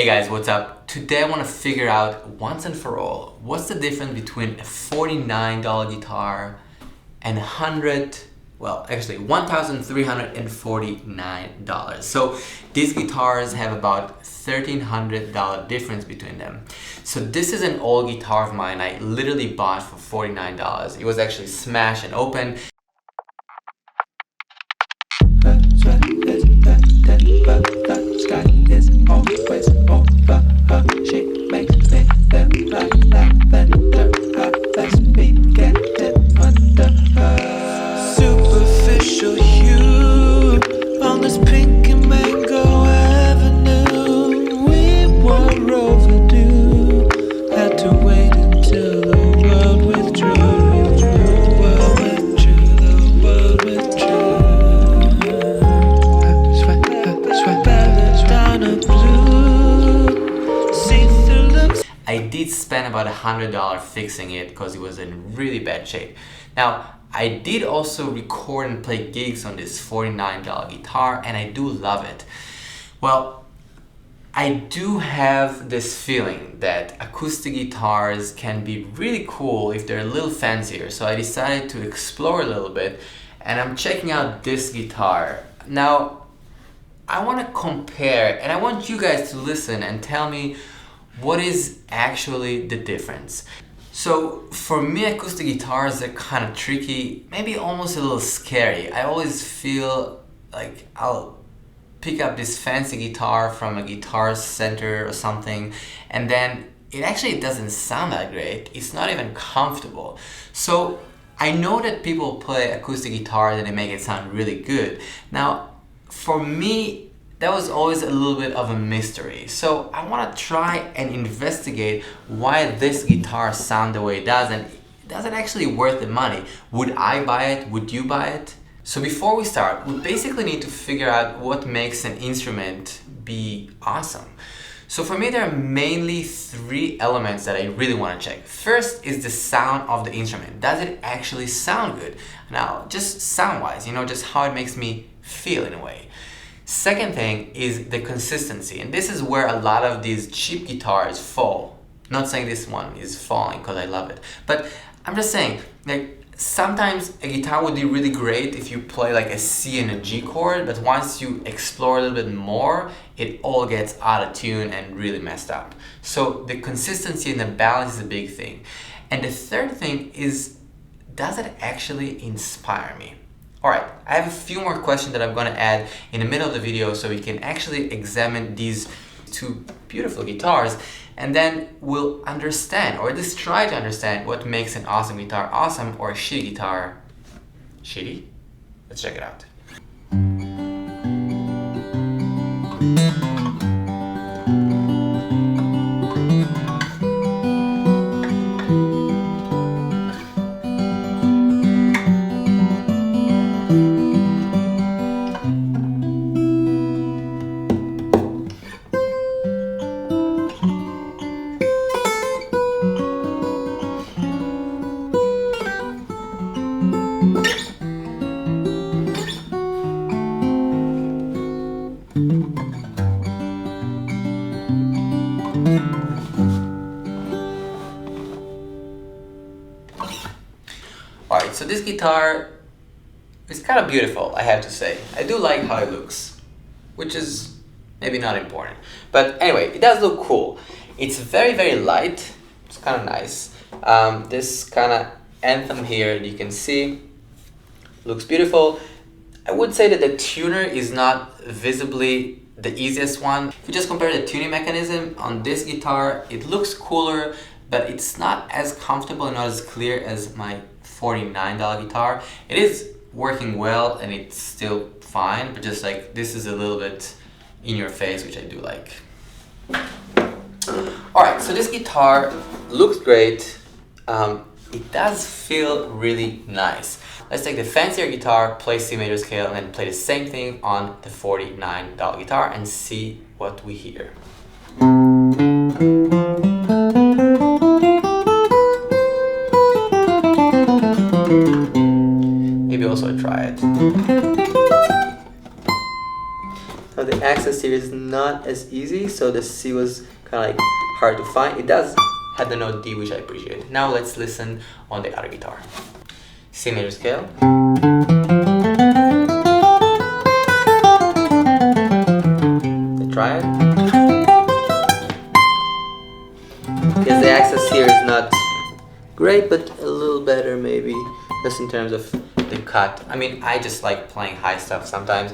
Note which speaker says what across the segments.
Speaker 1: Hey guys, what's up? Today I want to figure out once and for all, what's the difference between a $49 guitar and $1,349. So these guitars have about $1,300 difference between them. So this is an old guitar of mine I literally bought for $49. It was actually smashed and open.
Speaker 2: Superficial hue on this pink and mango avenue. We were overdue. Had to wait until the world withdrew. The world withdrew. The world withdrew. Belladonna blue. See-through looks.
Speaker 1: I did spend about $100 fixing it because it was in really bad shape. Now, I did also record and play gigs on this $49 guitar, and I do love it. Well, I do have this feeling that acoustic guitars can be really cool if they're a little fancier, so I decided to explore a little bit, and I'm checking out this guitar. Now, I want to compare, and I want you guys to listen and tell me what is actually the difference. So for me, acoustic guitars are kind of tricky, maybe almost a little scary. I always feel like I'll pick up this fancy guitar from a guitar center or something, and then it actually doesn't sound that great. It's not even comfortable. So I know that people play acoustic guitars and they make it sound really good. Now, for me, that was always a little bit of a mystery. So I want to try and investigate why this guitar sounds the way it does, and does it actually worth the money? Would I buy it? Would you buy it? So before we start, we basically need to figure out what makes an instrument be awesome. So for me, there are mainly three elements that I really want to check. First is the sound of the instrument. Does it actually sound good? Now, just sound-wise, just how it makes me feel in a way. Second thing is the consistency, and this is where a lot of these cheap guitars fall. Not saying this one is falling because I love it, but I'm just saying, like, sometimes a guitar would be really great if you play like a C and a G chord, but once you explore a little bit more, it all gets out of tune and really messed up. So the consistency and the balance is a big thing. And the third thing is, does it actually inspire me? Alright, I have a few more questions that I'm going to add in the middle of the video so we can actually examine these two beautiful guitars, and then we'll understand, or at least try to understand, what makes an awesome guitar awesome or a shitty guitar shitty? Let's check it out. Alright, so this guitar is kind of beautiful, I have to say. I do like how it looks, which is maybe not important. But anyway, it does look cool. It's very, very light. It's kind of nice. This kind of anthem here, you can see, looks beautiful. I would say that the tuner is not visibly the easiest one. If you just compare the tuning mechanism on this guitar, it looks cooler, but it's not as comfortable and not as clear as my $49 guitar. It is working well and it's still fine, but just like this is a little bit in your face, which I do like. Alright, so this guitar looks great. It does feel really nice. Let's take the fancier guitar, play C major scale, and then play the same thing on the $49 guitar and see what we hear. Maybe also try it. Now the access here is not as easy, so the C was kind of like hard to find. It does have the note D, which I appreciate. Now let's listen on the other guitar. C major scale. Let's try it. Yes, the access here is not great, but a little better maybe, just in terms of the cut. I mean, I just like playing high stuff sometimes,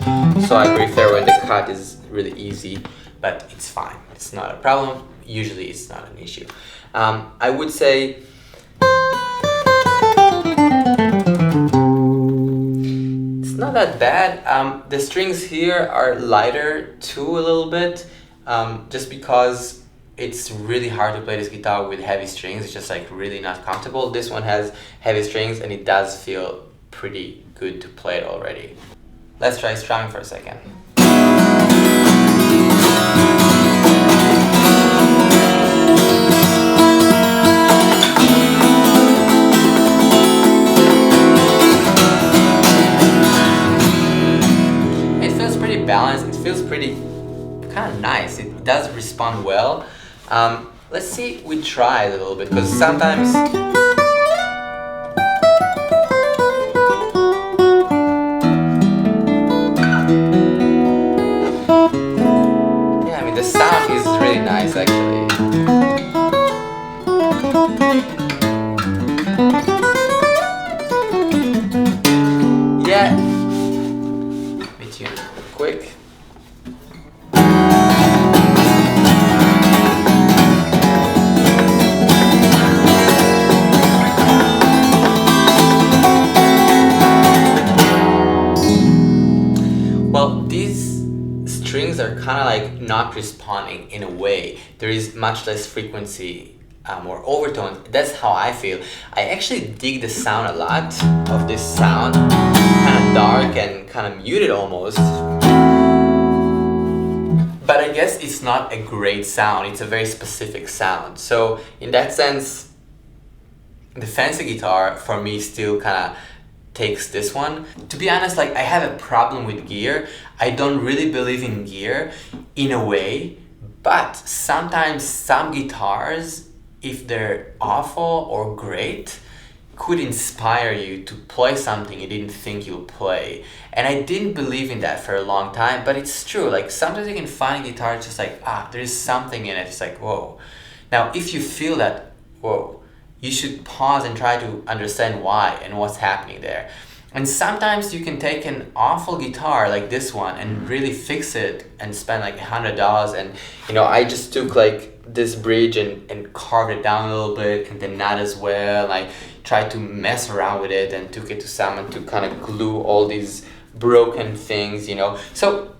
Speaker 1: so I prefer when the cut is really easy, but it's fine. It's not a problem. Usually it's not an issue. I would say it's not that bad. The strings here are lighter too a little bit, just because it's really hard to play this guitar with heavy strings. It's just like really not comfortable. This one has heavy strings and it does feel pretty good to play it already. Let's try strumming for a second. It feels pretty balanced. It feels pretty kind of nice. It does respond well. Let's see, we try a little bit, because sometimes yeah, I mean the sound is really nice actually. Yeah, let me tune it real quick. Strings are kind of like not responding in a way. There is much less frequency or overtones. That's how I feel. I actually dig the sound a lot of this sound, kind of dark and kind of muted almost. But I guess it's not a great sound. It's a very specific sound. So in that sense, the fancy guitar for me still kind of takes this one. To be honest, like I have a problem with gear. I don't really believe in gear in a way, but sometimes some guitars, if they're awful or great, could inspire you to play something you didn't think you'll play. And I didn't believe in that for a long time, but it's true. Like sometimes you can find a guitar, it's just like, there is something in it. It's like, whoa. Now, if you feel that, whoa, you should pause and try to understand why and what's happening there. And sometimes you can take an awful guitar like this one and really fix it and spend like $100. And you know, I just took like this bridge and carved it down a little bit, and the nut as well. I tried to mess around with it and took it to someone to kind of glue all these broken things, you know. So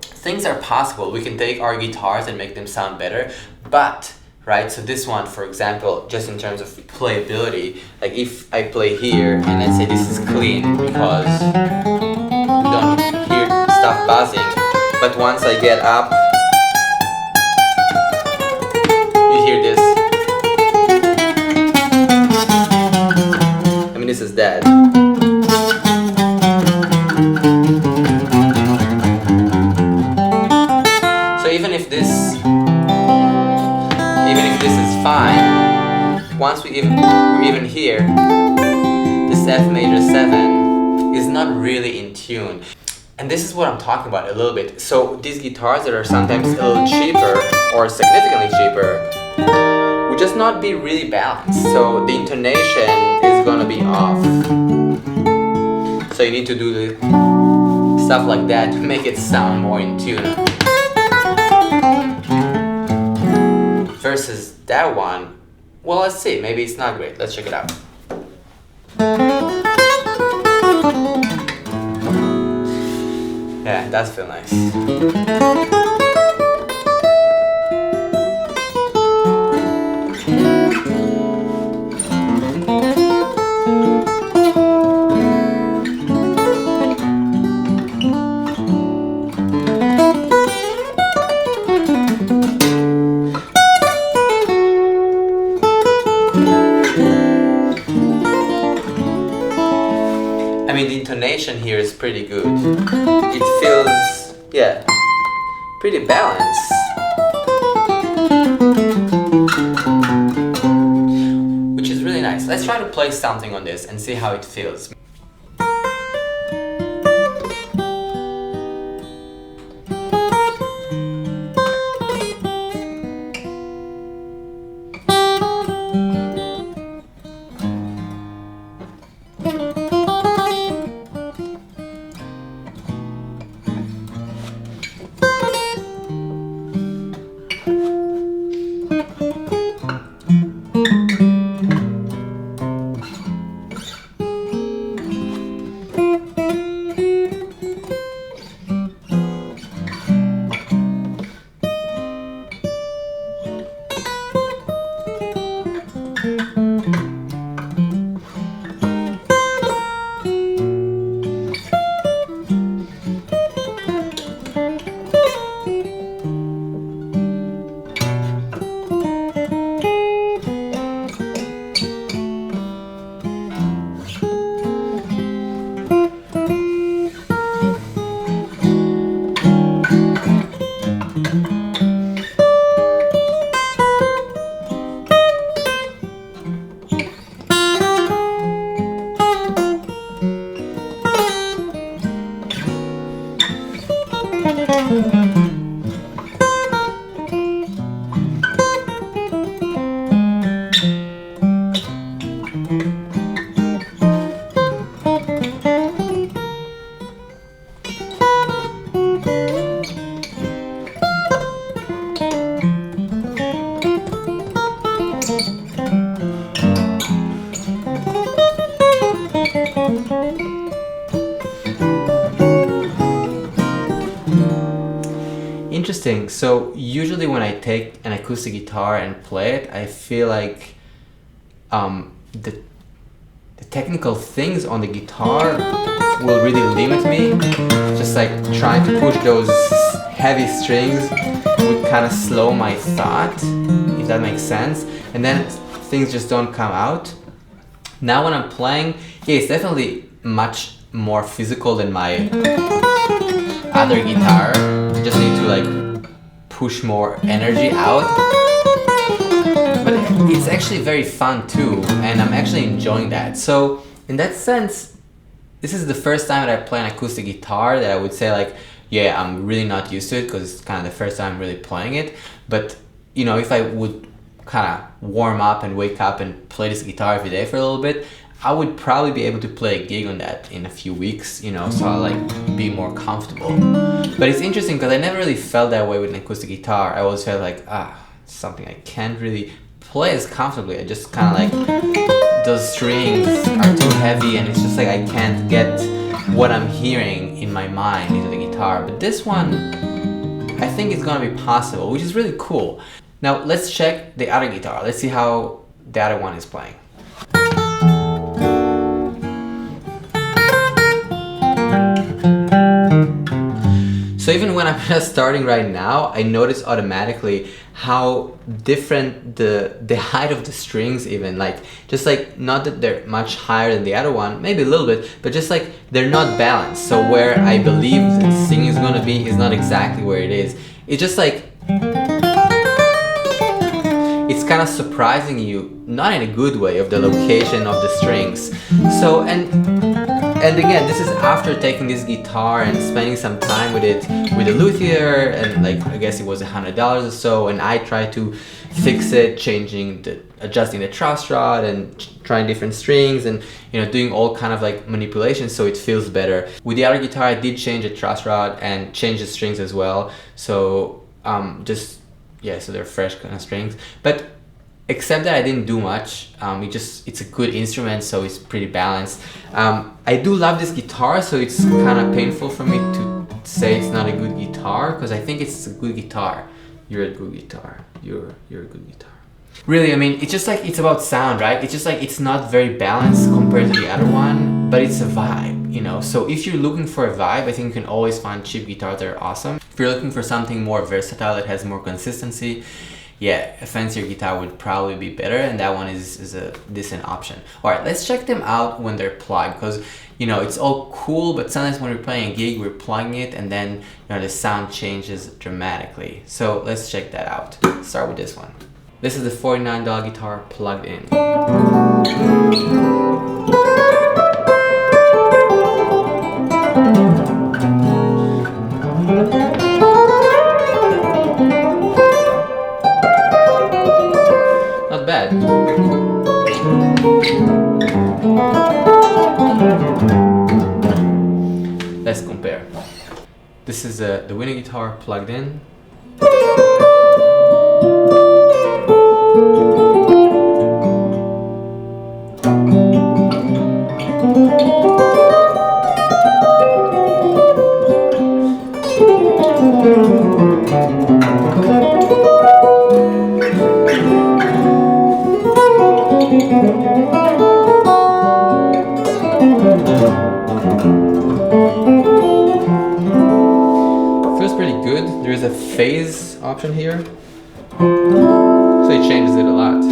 Speaker 1: things are possible. We can take our guitars and make them sound better, but right, so this one, for example, just in terms of playability, like if I play here and let's say this is clean because you don't hear stuff buzzing, but once I get up, you hear this. I mean, this is dead. So even if this is fine, once we're even here, this F major 7 is not really in tune. And this is what I'm talking about a little bit. So these guitars that are sometimes a little cheaper or significantly cheaper would just not be really balanced. So the intonation is gonna be off. So you need to do the stuff like that to make it sound more in tune. Versus that one, well, let's see, maybe it's not great. Let's check it out. Yeah, it does feel nice. I mean, the intonation here is pretty good. It feels, yeah, pretty balanced. Which is really nice. Let's try to play something on this and see how it feels. Interesting. So usually when I take an acoustic guitar and play it, I feel like the technical things on the guitar will really limit me. Just like trying to push those heavy strings would kind of slow my thought, if that makes sense. And then things just don't come out. Now when I'm playing, yeah, it's definitely much more physical than my other guitar. You just need to like push more energy out. But it's actually very fun too, and I'm actually enjoying that. So in that sense, this is the first time that I play an acoustic guitar that I would say like, yeah, I'm really not used to it because it's kind of the first time I'm really playing it. But you know, if I would kind of warm up and wake up and play this guitar every day for a little bit, I would probably be able to play a gig on that in a few weeks, you know, so I'll like be more comfortable. But it's interesting because I never really felt that way with an acoustic guitar. I always felt like, it's something I can't really play as comfortably. I just kind of like, those strings are too heavy and it's just like I can't get what I'm hearing in my mind into the guitar. But this one, I think it's gonna be possible, which is really cool. Now let's check the other guitar. Let's see how the other one is playing. So even when I'm just starting right now, I notice automatically how different the height of the strings even, like just like not that they're much higher than the other one, maybe a little bit, but just like they're not balanced. So where I believe the singing is gonna be is not exactly where it is. It's just like, it's kind of surprising you, not in a good way, of the location of the strings. So, and again, this is after taking this guitar and spending some time with it with a luthier, and like I guess it was $100 or so, and I tried to fix it, adjusting the truss rod and trying different strings and, you know, doing all kind of like manipulations so it feels better. With the other guitar, I did change the truss rod and change the strings as well. So so they're fresh kind of strings. But except that I didn't do much. It's a good instrument, so it's pretty balanced. I do love this guitar, so it's kind of painful for me to say it's not a good guitar, because I think it's a good guitar. You're a good guitar. You're a good guitar. Really, I mean, it's just like, it's about sound, right? It's just like, it's not very balanced compared to the other one, but it's a vibe, you know? So if you're looking for a vibe, I think you can always find cheap guitars that are awesome. If you're looking for something more versatile that has more consistency, yeah, a fancier guitar would probably be better, and that one is a decent option. All right, let's check them out when they're plugged, because you know, it's all cool, but sometimes when we're playing a gig, we're plugging it and then, you know, the sound changes dramatically. So let's check that out. Start with this one. This is the $49 guitar plugged in. Not bad. Let's compare. This is the Dowina Guitar plugged in. Feels pretty good. There is a phase option here, so it changes it a lot. So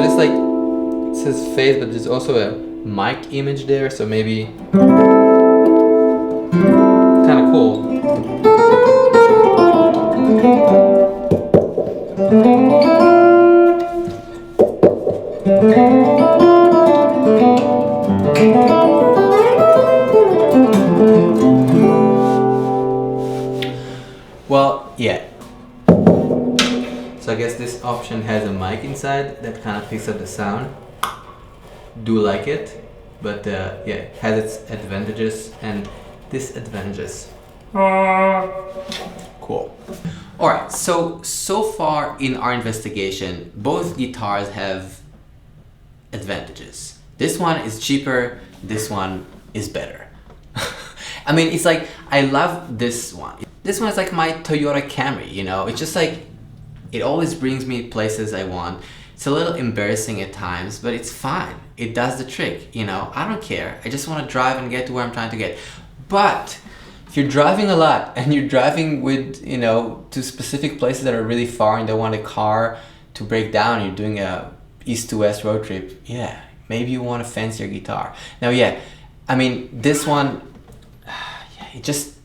Speaker 1: this, like, it says phase, but there's also a mic image there, so maybe kind of cool. Well, yeah. So I guess this option has a mic inside that kind of picks up the sound. Do like it, but yeah, it has its advantages and disadvantages. Cool. Alright, so far in our investigation, both guitars have advantages. This one is cheaper, this one is better. I mean, it's like, I love this one. This one is like my Toyota Camry, you know? It's just like, it always brings me places I want. It's a little embarrassing at times, but it's fine. It does the trick, you know? I don't care. I just want to drive and get to where I'm trying to get. But if you're driving a lot and you're driving with, you know, to specific places that are really far and don't want a car to break down, you're doing a east to west road trip, yeah, maybe you want a fancier guitar. Now, yeah, I mean, this one, it just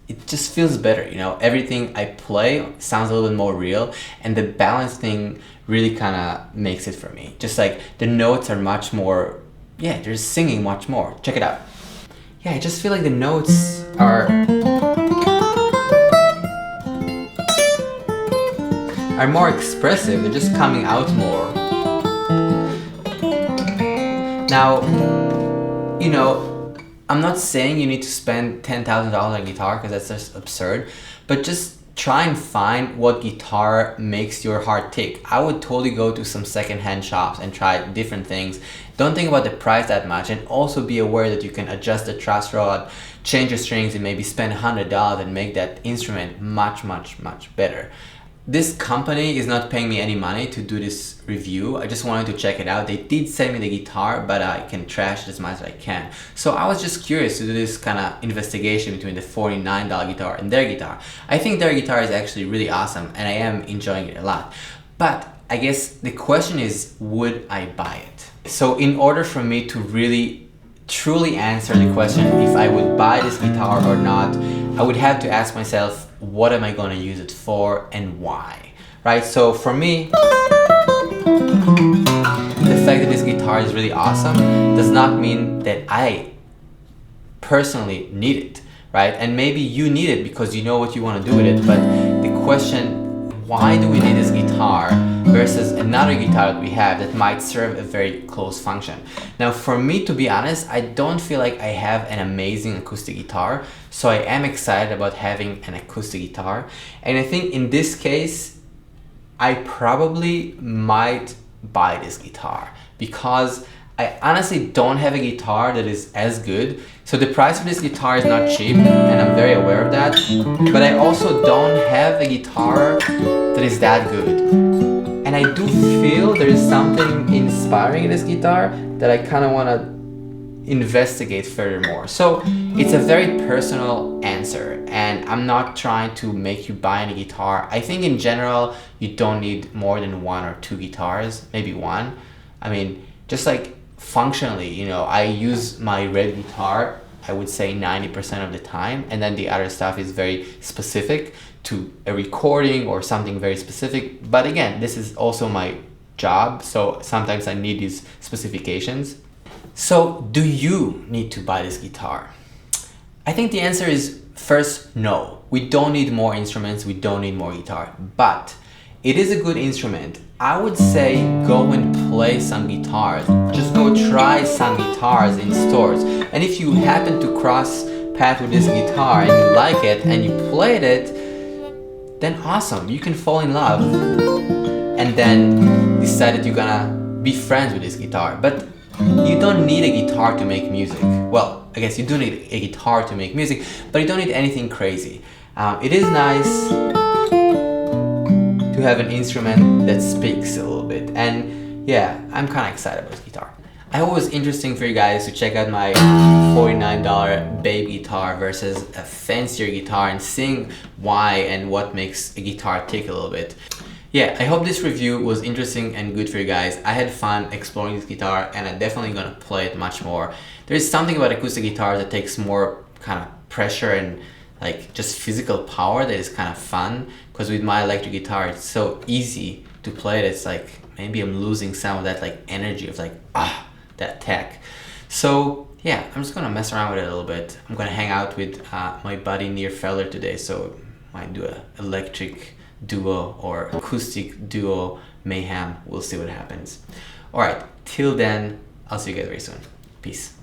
Speaker 1: feels better, you know? Everything I play sounds a little bit more real, and the balance thing really kind of makes it for me. Just like the notes are much more, yeah, they're singing much more. Check it out. Yeah, I just feel like the notes are more expressive. They're just coming out more. Now, you know, I'm not saying you need to spend $10,000 on a guitar, because that's just absurd, but just try and find what guitar makes your heart tick. I would totally go to some secondhand shops and try different things. Don't think about the price that much, and also be aware that you can adjust the truss rod, change your strings, and maybe spend $100 and make that instrument much, much, much better. This company is not paying me any money to do this review. I just wanted to check it out. They did send me the guitar, but I can trash it as much as I can. So I was just curious to do this kind of investigation between the $49 guitar and their guitar. I think their guitar is actually really awesome, and I am enjoying it a lot. But I guess the question is, would I buy it? So in order for me to really truly answer the question if I would buy this guitar or not, I would have to ask myself, what am I going to use it for and why, right? So for me, the fact that this guitar is really awesome does not mean that I personally need it, right? And maybe you need it because you know what you want to do with it, but the question, why do we need this guitar versus another guitar that we have that might serve a very close function? Now, for me, to be honest, I don't feel like I have an amazing acoustic guitar, so I am excited about having an acoustic guitar. And I think in this case, I probably might buy this guitar because I honestly don't have a guitar that is as good. So the price of this guitar is not cheap, and I'm very aware of that. But I also don't have a guitar that is that good. And I do feel there is something inspiring in this guitar that I kind of want to investigate furthermore. So it's a very personal answer, and I'm not trying to make you buy any guitar. I think in general, you don't need more than 1 or 2 guitars, maybe 1. I mean, just like functionally, you know, I use my red guitar, I would say 90% of the time, and then the other stuff is very specific to a recording or something very specific. But again, this is also my job, so sometimes I need these specifications. So do you need to buy this guitar? I think the answer is first, no. We don't need more instruments, we don't need more guitar, but it is a good instrument. I would say go and play some guitars. Just go try some guitars in stores. And if you happen to cross path with this guitar and you like it and you played it, then awesome, you can fall in love and then decide that you're gonna be friends with this guitar. But you don't need a guitar to make music. Well, I guess you do need a guitar to make music, but you don't need anything crazy. It is nice to have an instrument that speaks a little bit, and yeah, I'm kind of excited about this guitar. I hope it was interesting for you guys to check out my $49 babe guitar versus a fancier guitar and seeing why and what makes a guitar tick a little bit. Yeah, I hope this review was interesting and good for you guys. I had fun exploring this guitar and I'm definitely gonna play it much more. There is something about acoustic guitar that takes more kind of pressure and like just physical power that is kind of fun, because with my electric guitar it's so easy to play it. It's like maybe I'm losing some of that like energy of like that tech. So yeah, I'm just gonna mess around with it a little bit. I'm gonna hang out with my buddy Near Feller today, so might do a electric duo or acoustic duo mayhem. We'll see what happens. All right, till then, I'll see you guys very soon. Peace.